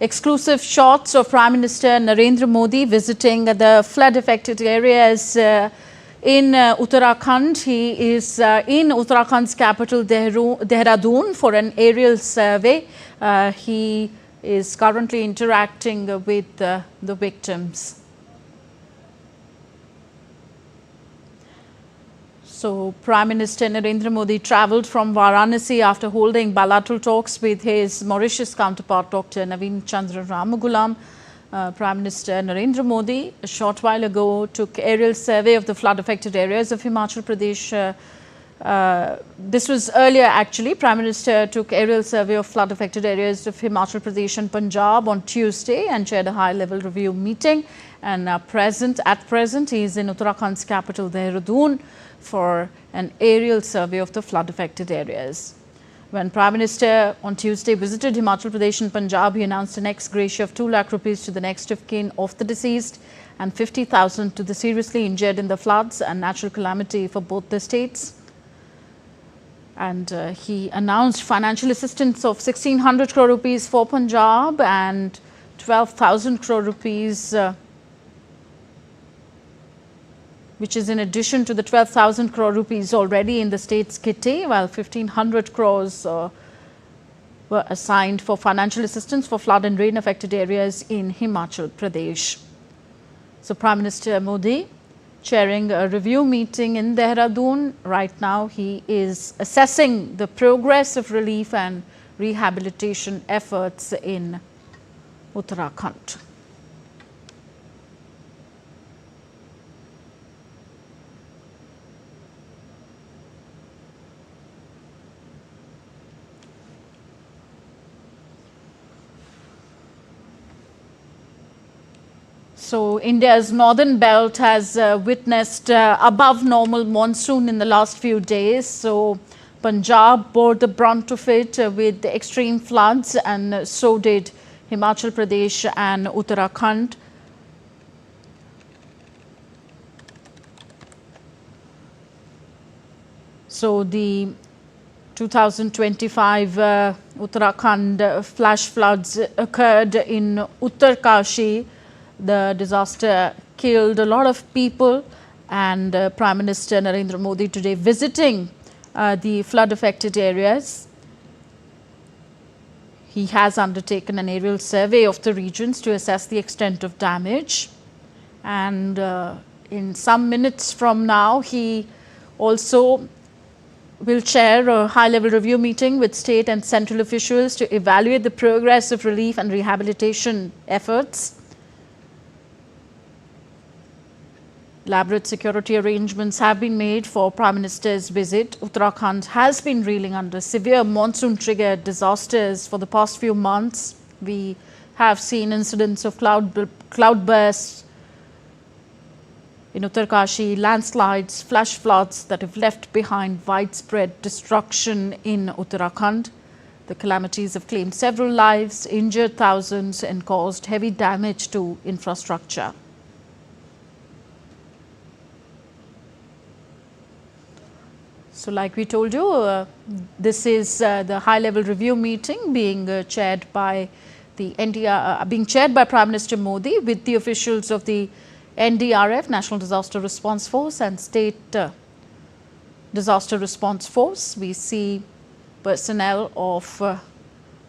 Exclusive shots of Prime Minister Narendra Modi visiting the flood-affected areas in Uttarakhand. He is in Uttarakhand's capital Dehradun for an aerial survey. He is currently interacting with the victims. So, Prime Minister Narendra Modi travelled from Varanasi after holding bilateral talks with his Mauritius counterpart, Dr. Naveen Chandra Ramagulam. Prime Minister Narendra Modi, a short while ago, took aerial survey of the flood-affected areas of Himachal Pradesh. This was earlier, actually. Prime Minister took aerial survey of flood-affected areas of Himachal Pradesh and Punjab on Tuesday and chaired a high-level review meeting. And at present, he is in Uttarakhand's capital, Dehradun, for an aerial survey of the flood-affected areas. When Prime Minister on Tuesday visited Himachal Pradesh and Punjab, he announced an ex gratia of 2 lakh rupees to the next of kin of the deceased and 50,000 to the seriously injured in the floods and natural calamity for both the states. And he announced financial assistance of 1,600 crore rupees for Punjab and 12,000 crore rupees which is in addition to the 12,000 crore rupees already in the state's kitty, while 1,500 crores were assigned for financial assistance for flood and rain affected areas in Himachal Pradesh. So, Prime Minister Modi chairing a review meeting in Dehradun. Right now, he is assessing the progress of relief and rehabilitation efforts in Uttarakhand. So, India's northern belt has witnessed above normal monsoon in the last few days. So, Punjab bore the brunt of it with the extreme floods, and so did Himachal Pradesh and Uttarakhand. So, the 2025 Uttarakhand flash floods occurred in Uttarkashi. The disaster killed a lot of people, and Prime Minister Narendra Modi today visiting the flood-affected areas. He has undertaken an aerial survey of the regions to assess the extent of damage. And in some minutes from now, he also will chair a high-level review meeting with state and central officials to evaluate the progress of relief and rehabilitation efforts. Elaborate security arrangements have been made for Prime Minister's visit. Uttarakhand has been reeling under severe monsoon-triggered disasters for the past few months. We have seen incidents of cloudbursts in Uttarkashi, landslides, flash floods that have left behind widespread destruction in Uttarakhand. The calamities have claimed several lives, injured thousands, and caused heavy damage to infrastructure. So, like we told you, this is the high-level review meeting being chaired by the being chaired by Prime Minister Modi with the officials of the NDRF, National Disaster Response Force, and State Disaster Response Force. We see personnel of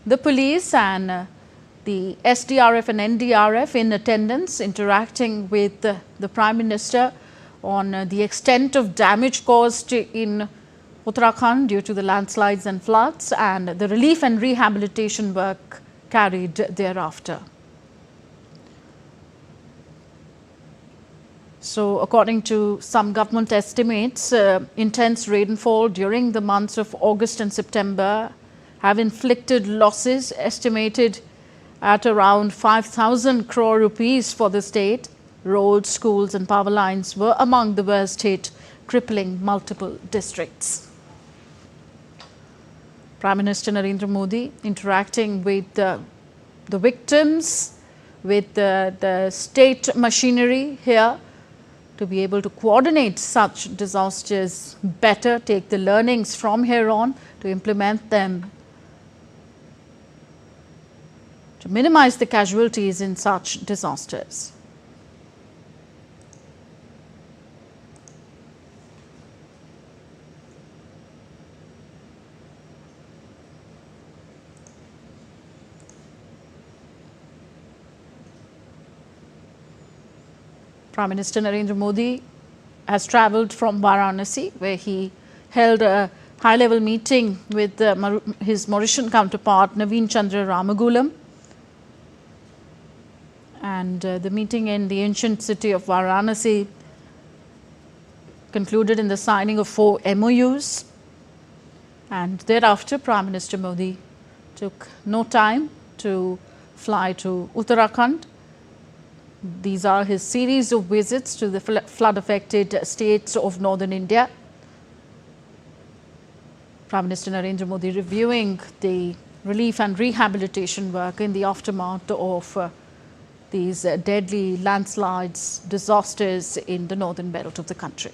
the police and the SDRF and NDRF in attendance, interacting with the Prime Minister on the extent of damage caused in Uttarakhand due to the landslides and floods, and the relief and rehabilitation work carried thereafter. So, according to some government estimates, intense rainfall during the months of August and September have inflicted losses estimated at around 5,000 crore rupees for the state. Roads, schools and power lines were among the worst hit, crippling multiple districts. Prime Minister Narendra Modi interacting with the victims, with the state machinery here to be able to coordinate such disasters better, take the learnings from here on to implement them to minimize the casualties in such disasters. Prime Minister Narendra Modi has travelled from Varanasi, where he held a high-level meeting with his Mauritian counterpart Naveen Chandra Ramagulam. And the meeting in the ancient city of Varanasi concluded in the signing of 4 MOUs. And thereafter, Prime Minister Modi took no time to fly to Uttarakhand. These are his series of visits to the flood-affected states of northern India. Prime Minister Narendra Modi reviewing the relief and rehabilitation work in the aftermath of these deadly landslides, disasters in the northern belt of the country.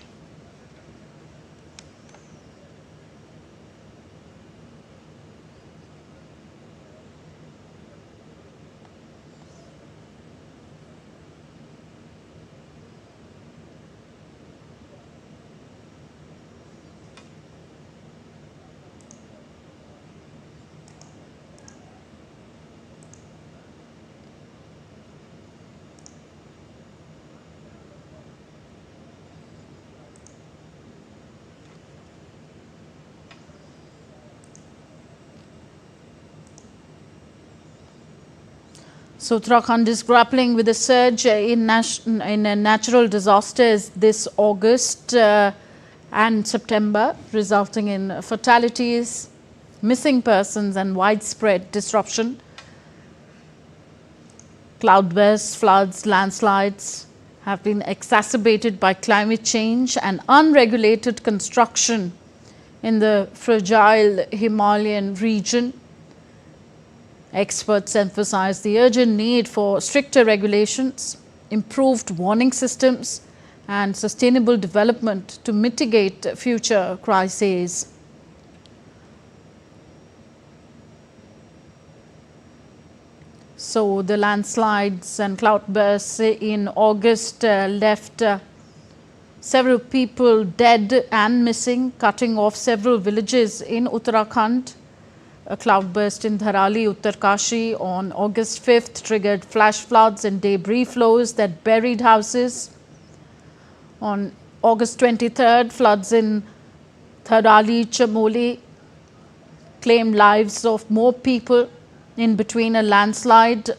So, Uttarakhand is grappling with a surge in natural disasters this August and September, resulting in fatalities, missing persons and widespread disruption. Cloudbursts, floods, landslides have been exacerbated by climate change and unregulated construction in the fragile Himalayan region. Experts emphasize the urgent need for stricter regulations, improved warning systems and sustainable development to mitigate future crises. So, the landslides and cloudbursts in August left several people dead and missing, cutting off several villages in Uttarakhand. A cloudburst in Dharali, Uttarkashi on August 5th triggered flash floods and debris flows that buried houses. On August 23rd, floods in Dharali, Chamoli claimed lives of more people. In between, a landslide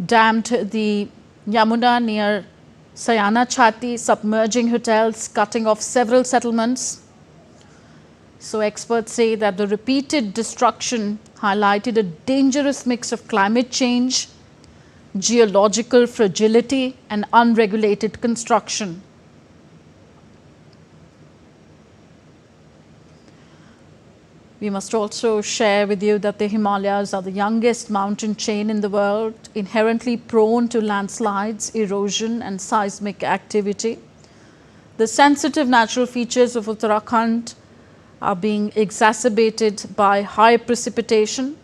dammed the Yamuna near Sayana Chhati, submerging hotels, cutting off several settlements. So, experts say that the repeated destruction highlighted a dangerous mix of climate change, geological fragility and unregulated construction. We must also share with you that the Himalayas are the youngest mountain chain in the world, inherently prone to landslides, erosion and seismic activity. The sensitive natural features of Uttarakhand are being exacerbated by high precipitation.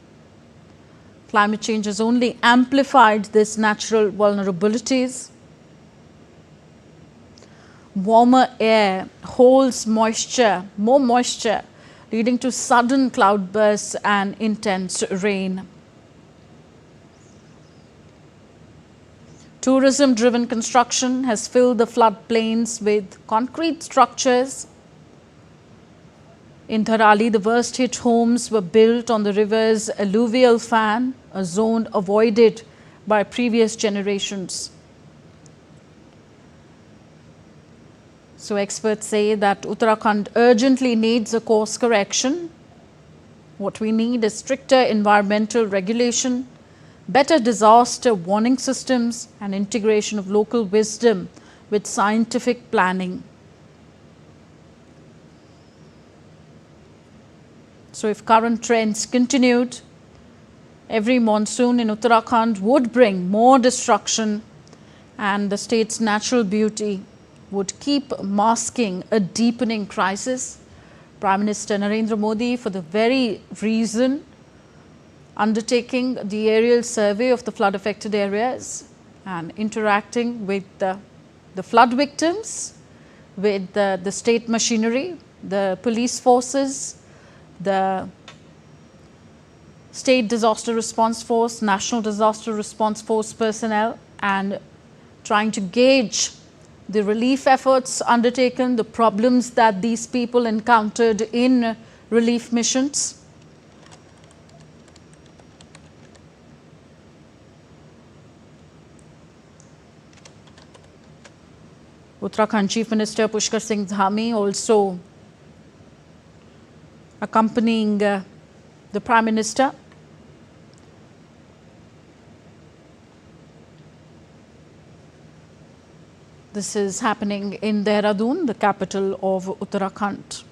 Climate change has only amplified these natural vulnerabilities. Warmer air holds moisture, more moisture, leading to sudden cloudbursts and intense rain. Tourism-driven construction has filled the floodplains with concrete structures. In Dharali, the worst-hit homes were built on the river's alluvial fan, a zone avoided by previous generations. So, experts say that Uttarakhand urgently needs a course correction. What we need is stricter environmental regulation, better disaster warning systems and integration of local wisdom with scientific planning. So, if current trends continued, every monsoon in Uttarakhand would bring more destruction and the state's natural beauty would keep masking a deepening crisis. Prime Minister Narendra Modi, for the very reason, undertaking the aerial survey of the flood affected areas and interacting with the flood victims, with the state machinery, the police forces, the State Disaster Response Force, National Disaster Response Force personnel, and trying to gauge the relief efforts undertaken, the problems that these people encountered in relief missions. Uttarakhand Chief Minister Pushkar Singh Dhami also accompanying the Prime Minister. This is happening in Dehradun, the capital of Uttarakhand.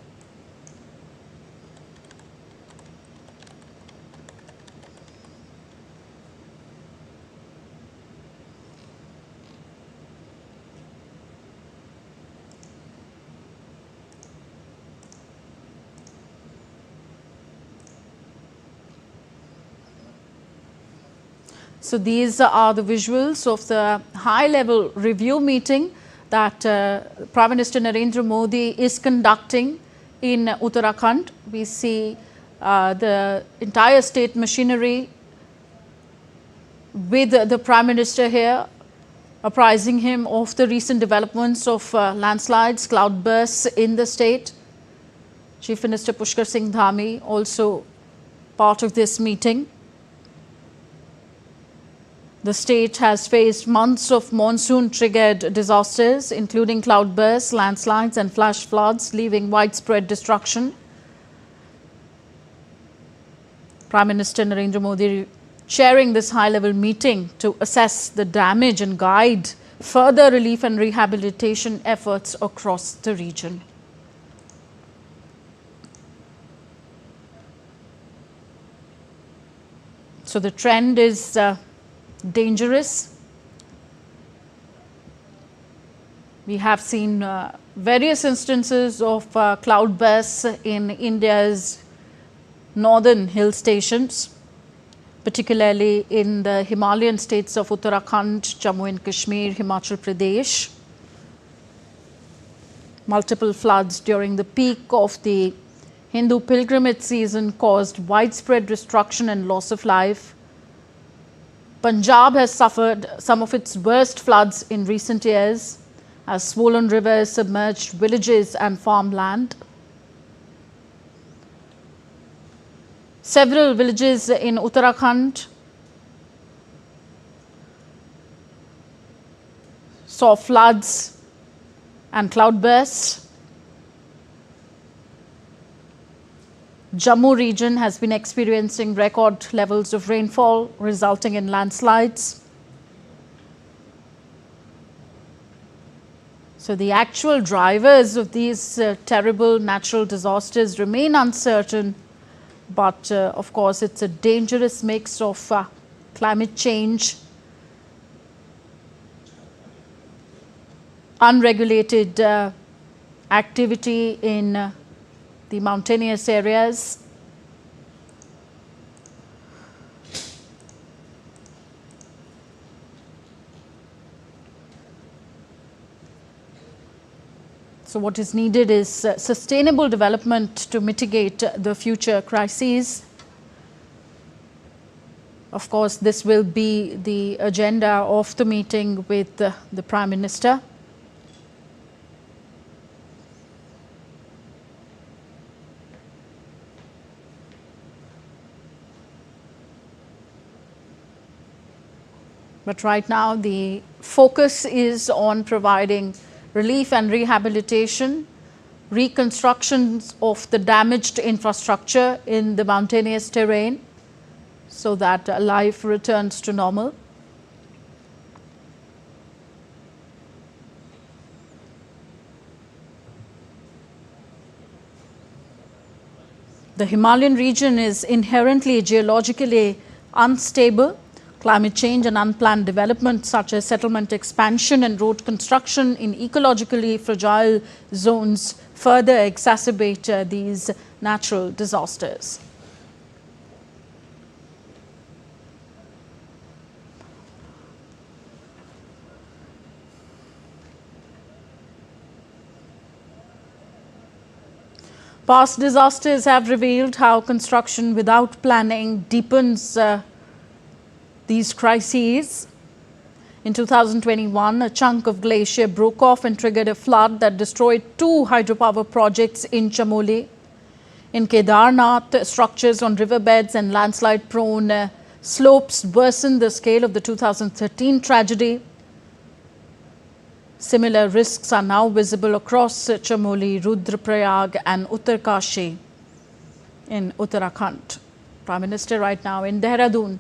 So these are the visuals of the high-level review meeting that Prime Minister Narendra Modi is conducting in Uttarakhand. We see the entire state machinery with the Prime Minister here, apprising him of the recent developments of landslides, cloudbursts in the state. Chief Minister Pushkar Singh Dhami also part of this meeting. The state has faced months of monsoon-triggered disasters, including cloudbursts, landslides and flash floods, leaving widespread destruction. Prime Minister Narendra Modi chairing this high-level meeting to assess the damage and guide further relief and rehabilitation efforts across the region. So the trend is dangerous. We have seen various instances of cloudbursts in India's northern hill stations, particularly in the Himalayan states of Uttarakhand, Jammu and Kashmir, Himachal Pradesh. Multiple floods during the peak of the Hindu pilgrimage season caused widespread destruction and loss of life. Punjab has suffered some of its worst floods in recent years as swollen rivers submerged villages and farmland. Several villages in Uttarakhand saw floods and cloudbursts. Jammu region has been experiencing record levels of rainfall, resulting in landslides. So the actual drivers of these terrible natural disasters remain uncertain, but of course it's a dangerous mix of climate change, unregulated activity in the mountainous areas. So what is needed is sustainable development to mitigate the future crises. Of course, this will be the agenda of the meeting with the Prime Minister. But right now, the focus is on providing relief and rehabilitation, reconstructions of the damaged infrastructure in the mountainous terrain so that life returns to normal. The Himalayan region is inherently geologically unstable. Climate change and unplanned development such as settlement expansion and road construction in ecologically fragile zones further exacerbate these natural disasters. Past disasters have revealed how construction without planning deepens these crises. In 2021, a chunk of glacier broke off and triggered a flood that destroyed 2 hydropower projects in Chamoli. In Kedarnath, structures on riverbeds and landslide-prone slopes worsened the scale of the 2013 tragedy. Similar risks are now visible across Chamoli, Rudraprayag and Uttarkashi in Uttarakhand. Prime Minister right now in Dehradun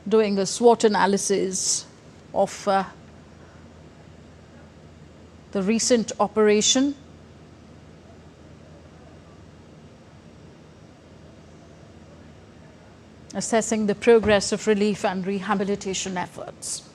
doing a SWOT analysis of the recent operation. Assessing the progress of relief and rehabilitation efforts.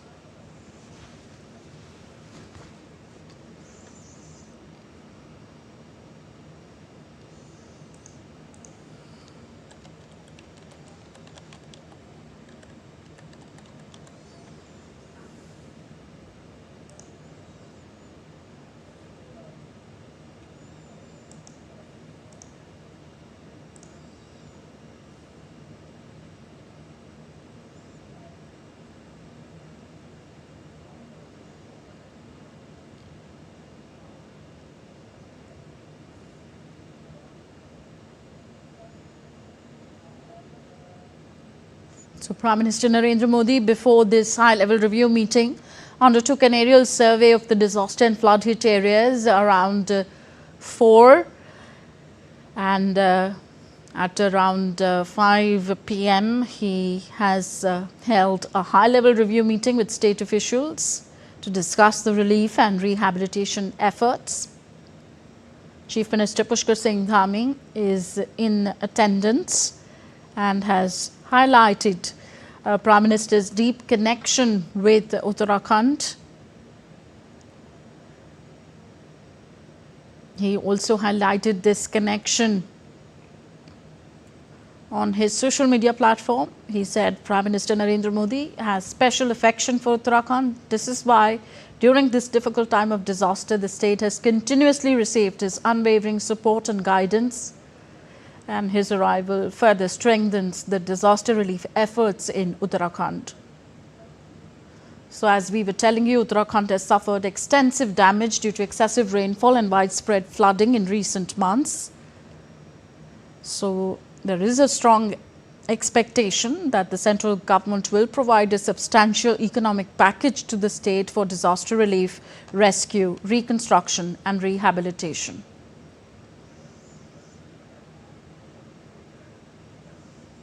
So, Prime Minister Narendra Modi, before this high-level review meeting, undertook an aerial survey of the disaster and flood-hit areas around 4. And at around 5 p.m., he has held a high-level review meeting with state officials to discuss the relief and rehabilitation efforts. Chief Minister Pushkar Singh Dhami is in attendance and has highlighted Prime Minister's deep connection with Uttarakhand. He also highlighted this connection on his social media platform. He said Prime Minister Narendra Modi has special affection for Uttarakhand. This is why during this difficult time of disaster, the state has continuously received his unwavering support and guidance. And his arrival further strengthens the disaster relief efforts in Uttarakhand. So, as we were telling you, Uttarakhand has suffered extensive damage due to excessive rainfall and widespread flooding in recent months. So, there is a strong expectation that the central government will provide a substantial economic package to the state for disaster relief, rescue, reconstruction and rehabilitation.